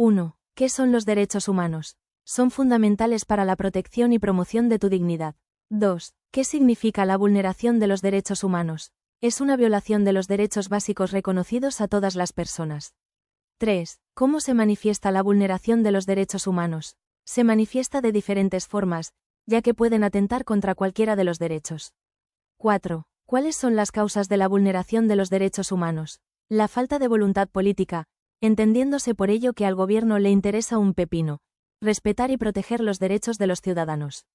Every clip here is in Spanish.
1. ¿Qué son los derechos humanos? Son fundamentales para la protección y promoción de tu dignidad. 2. ¿Qué significa la vulneración de los derechos humanos? Es una violación de los derechos básicos reconocidos a todas las personas. 3. ¿Cómo se manifiesta la vulneración de los derechos humanos? Se manifiesta de diferentes formas, ya que pueden atentar contra cualquiera de los derechos. 4. ¿Cuáles son las causas de la vulneración de los derechos humanos? La falta de voluntad política, entendiéndose por ello que al gobierno le interesa un pepino, respetar y proteger los derechos de los ciudadanos.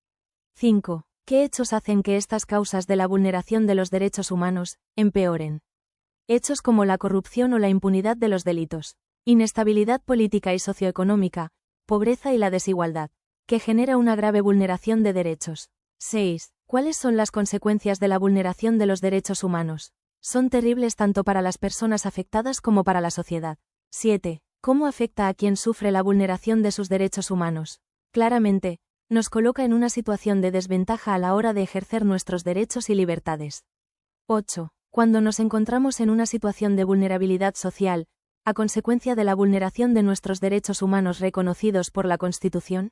5. ¿Qué hechos hacen que estas causas de la vulneración de los derechos humanos empeoren? Hechos como la corrupción o la impunidad de los delitos, inestabilidad política y socioeconómica, pobreza y la desigualdad, que genera una grave vulneración de derechos. 6. ¿Cuáles son las consecuencias de la vulneración de los derechos humanos? Son terribles tanto para las personas afectadas como para la sociedad. 7. ¿Cómo afecta a quien sufre la vulneración de sus derechos humanos? Claramente, nos coloca en una situación de desventaja a la hora de ejercer nuestros derechos y libertades. 8. Cuando nos encontramos en una situación de vulnerabilidad social, a consecuencia de la vulneración de nuestros derechos humanos reconocidos por la Constitución.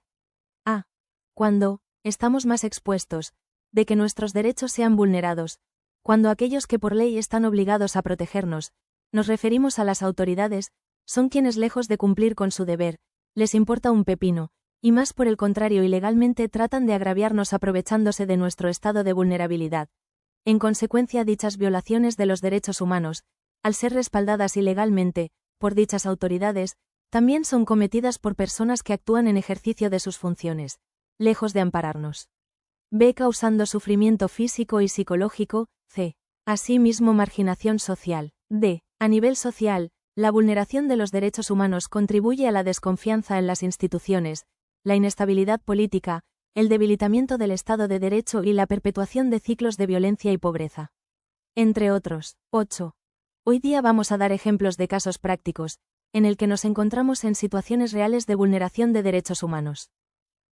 A. Cuando estamos más expuestos de que nuestros derechos sean vulnerados, cuando aquellos que por ley están obligados a protegernos, nos referimos a las autoridades, son quienes lejos de cumplir con su deber, les importa un pepino, y más por el contrario ilegalmente tratan de agraviarnos aprovechándose de nuestro estado de vulnerabilidad. En consecuencia, dichas violaciones de los derechos humanos, al ser respaldadas ilegalmente por dichas autoridades, también son cometidas por personas que actúan en ejercicio de sus funciones, lejos de ampararnos. B. Causando sufrimiento físico y psicológico. C. Asimismo, marginación social. D. A nivel social, la vulneración de los derechos humanos contribuye a la desconfianza en las instituciones, la inestabilidad política, el debilitamiento del Estado de Derecho y la perpetuación de ciclos de violencia y pobreza. Entre otros. 8. Hoy día vamos a dar ejemplos de casos prácticos, en el que nos encontramos en situaciones reales de vulneración de derechos humanos,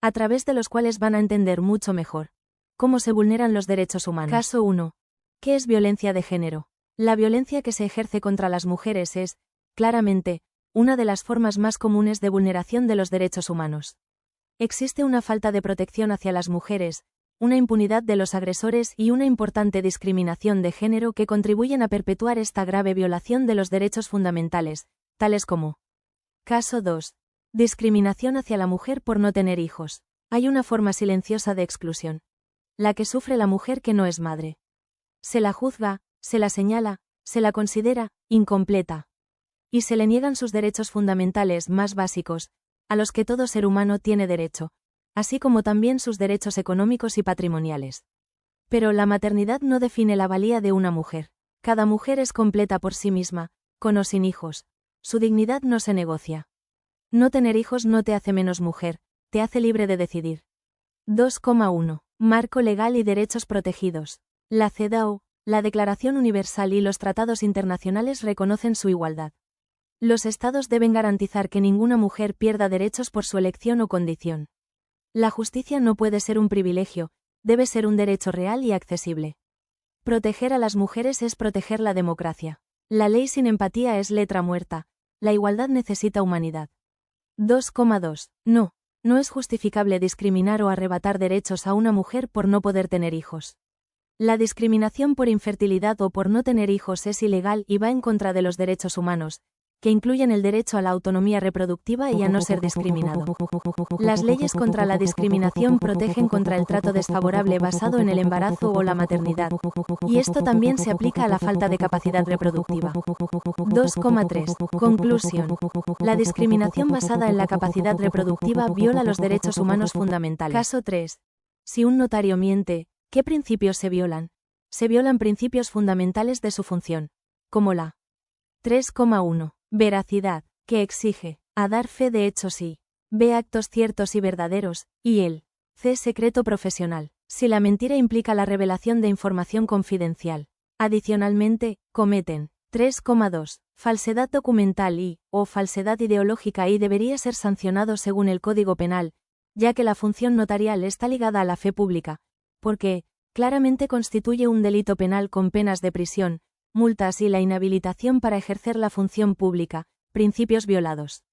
a través de los cuales van a entender mucho mejor cómo se vulneran los derechos humanos. Caso 1. ¿Qué es violencia de género? La violencia que se ejerce contra las mujeres es, claramente, una de las formas más comunes de vulneración de los derechos humanos. Existe una falta de protección hacia las mujeres, una impunidad de los agresores y una importante discriminación de género que contribuyen a perpetuar esta grave violación de los derechos fundamentales, tales como. Caso 2. Discriminación hacia la mujer por no tener hijos. Hay una forma silenciosa de exclusión, la que sufre la mujer que no es madre. Se la juzga, se la señala, se la considera incompleta, y se le niegan sus derechos fundamentales más básicos, a los que todo ser humano tiene derecho, así como también sus derechos económicos y patrimoniales. Pero la maternidad no define la valía de una mujer. Cada mujer es completa por sí misma, con o sin hijos. Su dignidad no se negocia. No tener hijos no te hace menos mujer, te hace libre de decidir. 2,1. Marco legal y derechos protegidos. La CEDAW, la Declaración Universal y los tratados internacionales reconocen su igualdad. Los Estados deben garantizar que ninguna mujer pierda derechos por su elección o condición. La justicia no puede ser un privilegio, debe ser un derecho real y accesible. Proteger a las mujeres es proteger la democracia. La ley sin empatía es letra muerta, la igualdad necesita humanidad. 2,2. No es justificable discriminar o arrebatar derechos a una mujer por no poder tener hijos. La discriminación por infertilidad o por no tener hijos es ilegal y va en contra de los derechos humanos, que incluyen el derecho a la autonomía reproductiva y a no ser discriminado. Las leyes contra la discriminación protegen contra el trato desfavorable basado en el embarazo o la maternidad, y esto también se aplica a la falta de capacidad reproductiva. 2,3. Conclusión. La discriminación basada en la capacidad reproductiva viola los derechos humanos fundamentales. Caso 3. Si un notario miente, ¿qué principios se violan? Se violan principios fundamentales de su función, como la 3,1. Veracidad, que exige a dar fe de hechos y b. Actos ciertos y verdaderos, y el c. Secreto profesional, si la mentira implica la revelación de información confidencial. Adicionalmente, cometen 3,2. Falsedad documental o falsedad ideológica y debería ser sancionado según el Código Penal, ya que la función notarial está ligada a la fe pública, porque claramente constituye un delito penal con penas de prisión, multas y la inhabilitación para ejercer la función pública, principios violados.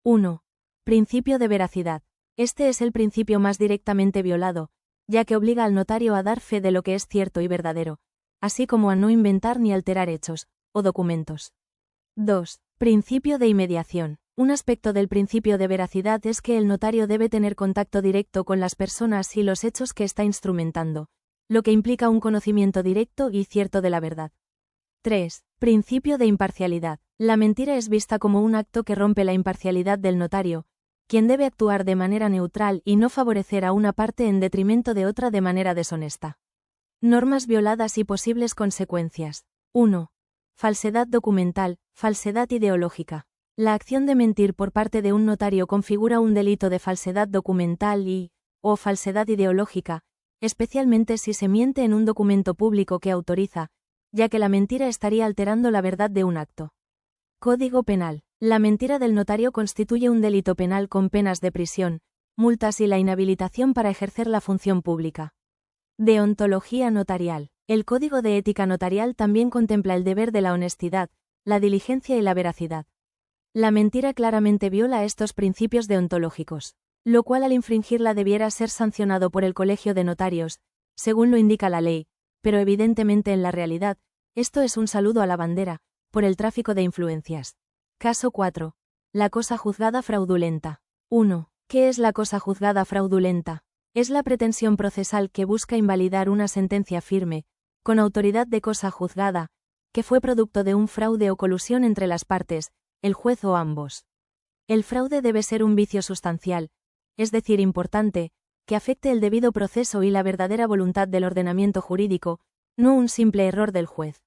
1. Principio de veracidad. Este es el principio más directamente violado, ya que obliga al notario a dar fe de lo que es cierto y verdadero, así como a no inventar ni alterar hechos o documentos. 2. Principio de inmediación. Un aspecto del principio de veracidad es que el notario debe tener contacto directo con las personas y los hechos que está instrumentando, lo que implica un conocimiento directo y cierto de la verdad. 3. Principio de imparcialidad. La mentira es vista como un acto que rompe la imparcialidad del notario, quien debe actuar de manera neutral y no favorecer a una parte en detrimento de otra de manera deshonesta. Normas violadas y posibles consecuencias. 1. Falsedad documental, falsedad ideológica. La acción de mentir por parte de un notario configura un delito de falsedad documental o falsedad ideológica, especialmente si se miente en un documento público que autoriza, ya que la mentira estaría alterando la verdad de un acto. Código Penal. La mentira del notario constituye un delito penal con penas de prisión, multas y la inhabilitación para ejercer la función pública. Deontología notarial. El Código de Ética Notarial también contempla el deber de la honestidad, la diligencia y la veracidad. La mentira claramente viola estos principios deontológicos, lo cual al infringirla debiera ser sancionado por el Colegio de Notarios, según lo indica la ley, pero evidentemente en la realidad, esto es un saludo a la bandera, por el tráfico de influencias. Caso 4. La cosa juzgada fraudulenta. 1. ¿Qué es la cosa juzgada fraudulenta? Es la pretensión procesal que busca invalidar una sentencia firme, con autoridad de cosa juzgada, que fue producto de un fraude o colusión entre las partes, el juez o ambos. El fraude debe ser un vicio sustancial, es decir, importante, que afecte el debido proceso y la verdadera voluntad del ordenamiento jurídico, no un simple error del juez.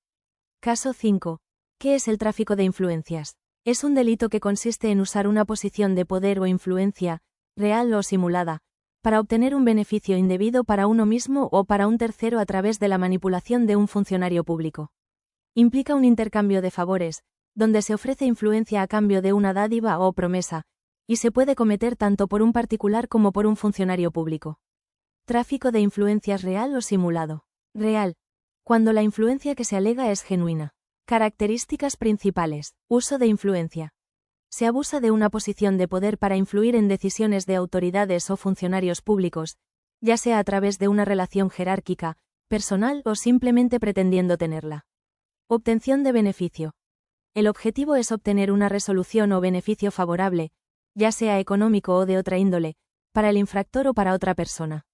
Caso 5. ¿Qué es el tráfico de influencias? Es un delito que consiste en usar una posición de poder o influencia, real o simulada, para obtener un beneficio indebido para uno mismo o para un tercero a través de la manipulación de un funcionario público. Implica un intercambio de favores, donde se ofrece influencia a cambio de una dádiva o promesa, y se puede cometer tanto por un particular como por un funcionario público. Tráfico de influencias real o simulado. Real. Cuando la influencia que se alega es genuina. Características principales. Uso de influencia. Se abusa de una posición de poder para influir en decisiones de autoridades o funcionarios públicos, ya sea a través de una relación jerárquica, personal o simplemente pretendiendo tenerla. Obtención de beneficio. El objetivo es obtener una resolución o beneficio favorable, ya sea económico o de otra índole, para el infractor o para otra persona.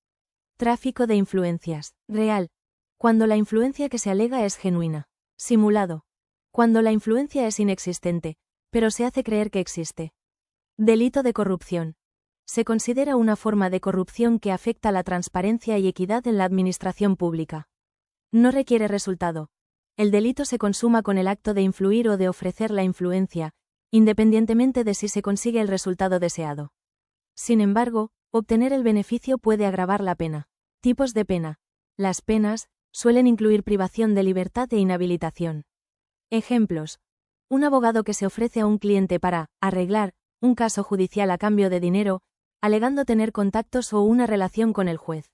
Tráfico de influencias. Real. Cuando la influencia que se alega es genuina. Simulado. Cuando la influencia es inexistente, pero se hace creer que existe. Delito de corrupción. Se considera una forma de corrupción que afecta la transparencia y equidad en la administración pública. No requiere resultado. El delito se consuma con el acto de influir o de ofrecer la influencia, independientemente de si se consigue el resultado deseado. Sin embargo, obtener el beneficio puede agravar la pena. Tipos de pena. Las penas suelen incluir privación de libertad e inhabilitación. Ejemplos. Un abogado que se ofrece a un cliente para arreglar un caso judicial a cambio de dinero, alegando tener contactos o una relación con el juez.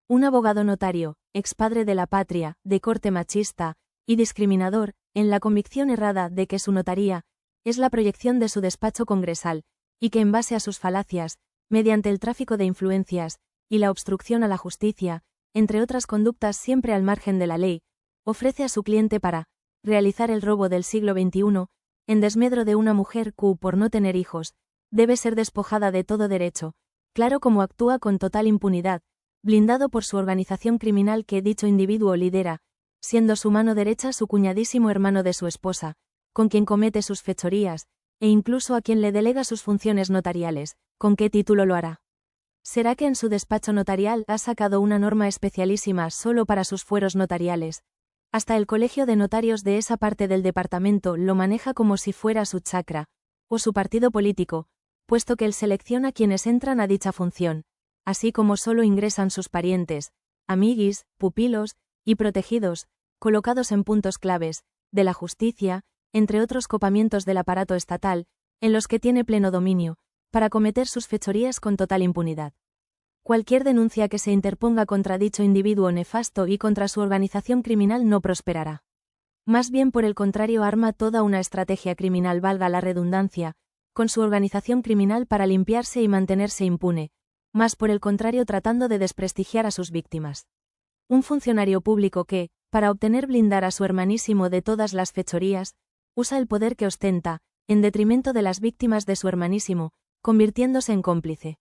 Un abogado notario, expadre de la patria, de corte machista y discriminador, en la convicción errada de que su notaría es la proyección de su despacho congresal, y que en base a sus falacias, mediante el tráfico de influencias y la obstrucción a la justicia, entre otras conductas siempre al margen de la ley, ofrece a su cliente para realizar el robo del siglo XXI, en desmedro de una mujer que, por no tener hijos, debe ser despojada de todo derecho, claro como actúa con total impunidad, blindado por su organización criminal que dicho individuo lidera, siendo su mano derecha su cuñadísimo hermano de su esposa, con quien comete sus fechorías, e incluso a quien le delega sus funciones notariales. ¿Con qué título lo hará? ¿Será que en su despacho notarial ha sacado una norma especialísima solo para sus fueros notariales? Hasta el colegio de notarios de esa parte del departamento lo maneja como si fuera su chacra, o su partido político, puesto que él selecciona quienes entran a dicha función, así como solo ingresan sus parientes, amiguis, pupilos y protegidos, colocados en puntos claves de la justicia, entre otros copamientos del aparato estatal, en los que tiene pleno dominio, para cometer sus fechorías con total impunidad. Cualquier denuncia que se interponga contra dicho individuo nefasto y contra su organización criminal no prosperará. Más bien por el contrario arma toda una estrategia criminal, valga la redundancia, con su organización criminal para limpiarse y mantenerse impune, más por el contrario tratando de desprestigiar a sus víctimas. Un funcionario público que, para obtener blindar a su hermanísimo de todas las fechorías, usa el poder que ostenta, en detrimento de las víctimas de su hermanísimo, convirtiéndose en cómplice.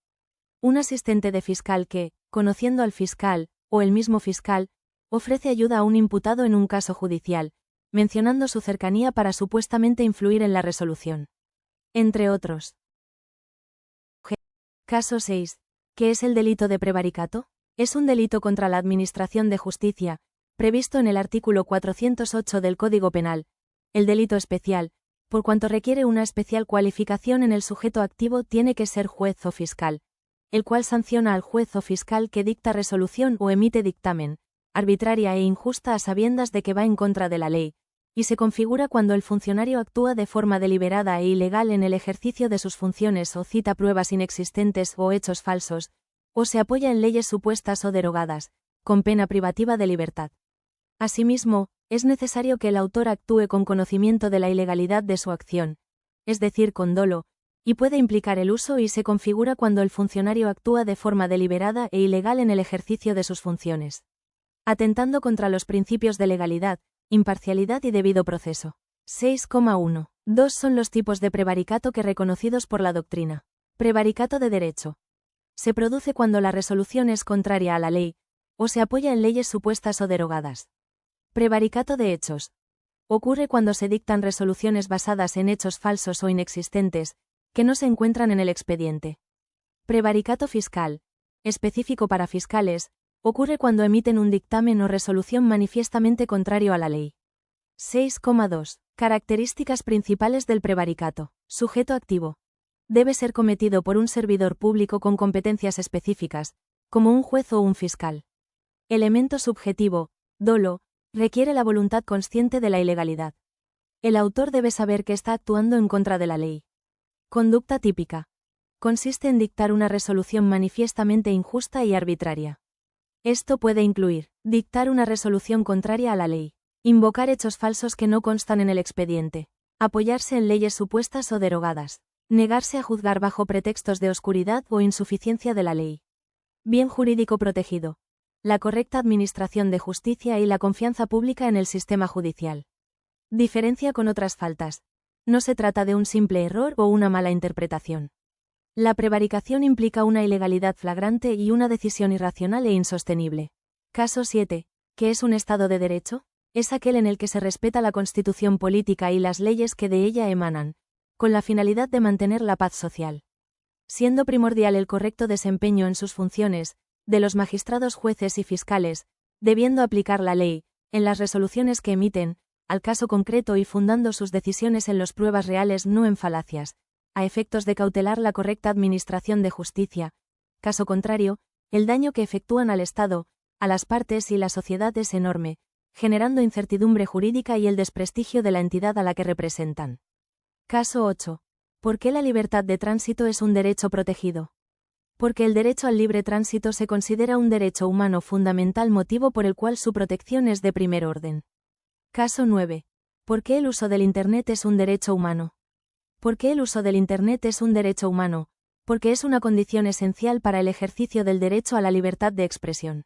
Un asistente de fiscal que, conociendo al fiscal, o el mismo fiscal, ofrece ayuda a un imputado en un caso judicial, mencionando su cercanía para supuestamente influir en la resolución. Entre otros. Caso 6. ¿Qué es el delito de prevaricato? Es un delito contra la Administración de Justicia, previsto en el artículo 408 del Código Penal, el delito especial, por cuanto requiere una especial cualificación en el sujeto activo tiene que ser juez o fiscal, el cual sanciona al juez o fiscal que dicta resolución o emite dictamen, arbitraria e injusta a sabiendas de que va en contra de la ley, y se configura cuando el funcionario actúa de forma deliberada e ilegal en el ejercicio de sus funciones o cita pruebas inexistentes o hechos falsos, o se apoya en leyes supuestas o derogadas, con pena privativa de libertad. Asimismo, es necesario que el autor actúe con conocimiento de la ilegalidad de su acción, es decir, con dolo, y puede implicar el uso y se configura cuando el funcionario actúa de forma deliberada e ilegal en el ejercicio de sus funciones, atentando contra los principios de legalidad, imparcialidad y debido proceso. 6,1. 2 son los tipos de prevaricato que reconocidos por la doctrina. Prevaricato de derecho. Se produce cuando la resolución es contraria a la ley, o se apoya en leyes supuestas o derogadas. Prevaricato de hechos. Ocurre cuando se dictan resoluciones basadas en hechos falsos o inexistentes, que no se encuentran en el expediente. Prevaricato fiscal. Específico para fiscales, ocurre cuando emiten un dictamen o resolución manifiestamente contrario a la ley. 6,2. Características principales del prevaricato. Sujeto activo. Debe ser cometido por un servidor público con competencias específicas, como un juez o un fiscal. Elemento subjetivo, dolo, requiere la voluntad consciente de la ilegalidad. El autor debe saber que está actuando en contra de la ley. Conducta típica. Consiste en dictar una resolución manifiestamente injusta y arbitraria. Esto puede incluir, dictar una resolución contraria a la ley, invocar hechos falsos que no constan en el expediente, apoyarse en leyes supuestas o derogadas, negarse a juzgar bajo pretextos de oscuridad o insuficiencia de la ley. Bien jurídico protegido. La correcta administración de justicia y la confianza pública en el sistema judicial. Diferencia con otras faltas. No se trata de un simple error o una mala interpretación. La prevaricación implica una ilegalidad flagrante y una decisión irracional e insostenible. Caso 7. ¿Qué es un Estado de Derecho? Es aquel en el que se respeta la Constitución política y las leyes que de ella emanan, con la finalidad de mantener la paz social. Siendo primordial el correcto desempeño en sus funciones, de los magistrados jueces y fiscales, debiendo aplicar la ley, en las resoluciones que emiten, al caso concreto y fundando sus decisiones en las pruebas reales no en falacias, a efectos de cautelar la correcta administración de justicia. Caso contrario, el daño que efectúan al Estado, a las partes y la sociedad es enorme, generando incertidumbre jurídica y el desprestigio de la entidad a la que representan. Caso 8. ¿Por qué la libertad de tránsito es un derecho protegido? Porque el derecho al libre tránsito se considera un derecho humano fundamental, motivo por el cual su protección es de primer orden. Caso 9. ¿Por qué el uso del Internet es un derecho humano? ¿Por qué el uso del Internet es un derecho humano? Porque es una condición esencial para el ejercicio del derecho a la libertad de expresión.